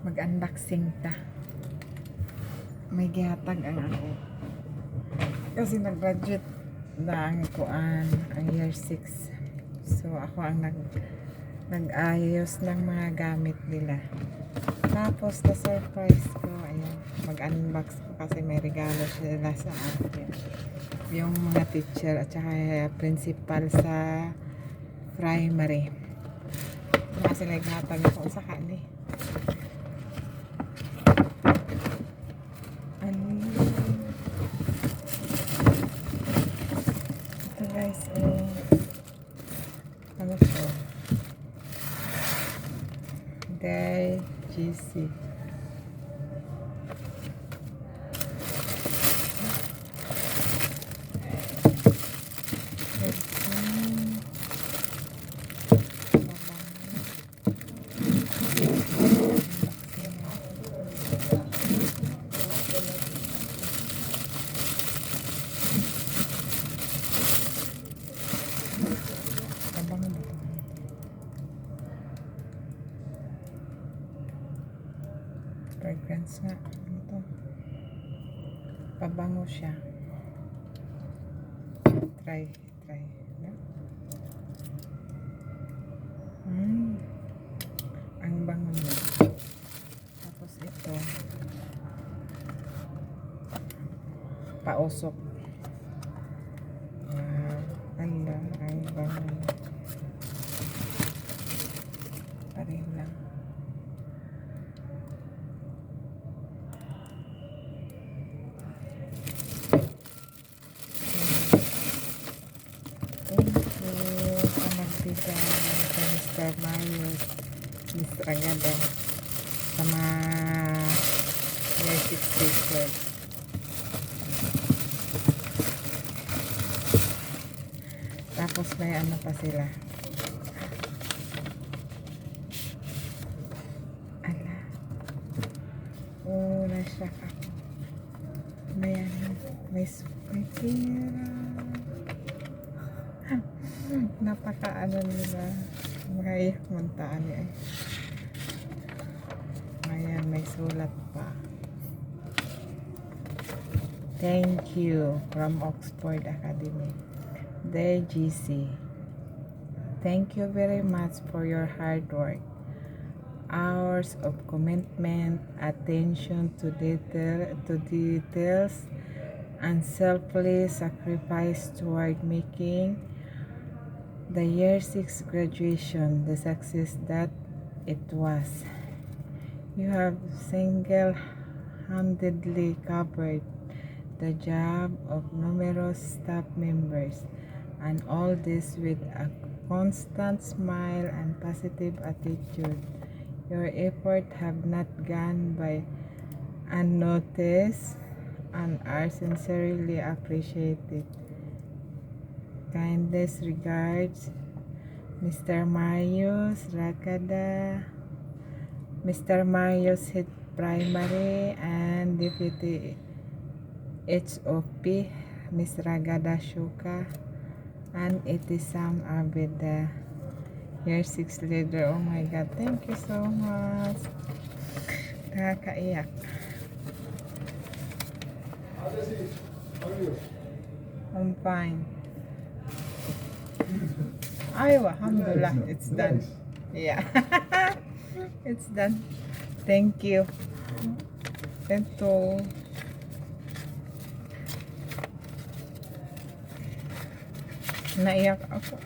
mag-unboxing ta. May gihatag ang ako. Kasi nag-graduate na ang kuan ang year 6. So ako ang nag-ayos ng mga gamit nila. Tapos na surprise ko, ayan, mag-unbox ko kasi may regalo sila sa akin. Yung mga teacher at saka principal sa primary. Kasi naghatag ako sa kani. Ito guys, ano to? Day GC. Fragrance nga. Ano to? Pabango siya. Try. No? Ang bango niya. Tapos ito. Pausok. Ang bango niya. Pareho lang. Kay Mr. Mario, Mr. Agada sa mga year 6 teachers. Tapos may ano pa sila. Ala. Nasyak ako. May pera. Napaka nila. Mga muntaan niya. Ayan, may sulat pa. Thank you from Oxford Academy. Day GC. Thank you very much for your hard work. Hours of commitment, attention to details, and selfless sacrifice toward making the year 6 graduation the success that it was. You have single-handedly covered the job of numerous staff members, and all this with a constant smile and positive attitude. Your effort have not gone by unnoticed and are sincerely appreciated. Kindest regards, Mr. Marius Ragada, Mr. Marius Head Primary and Deputy HOP, Ms. Ragada Shuka, and Itisam Abeda, year 6 leader. Oh my God, thank you so much. Nakakaiyak. I'm fine. Alhamdulillah, it's done. Yeah. It's done. Thank you. Ito. Naiyak ako.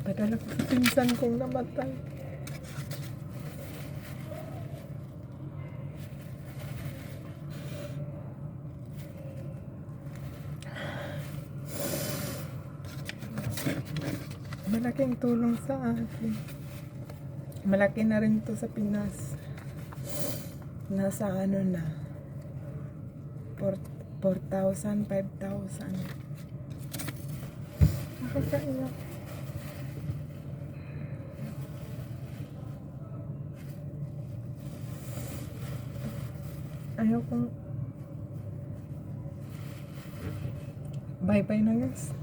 Padala ko sa pinsan kong namatay. Malaking tulong sa akin. Malaki na rin to sa Pinas. Nasa ano na, 4,000, 5,000. Nakakaiyak. Ayaw kong bye-bye na guys.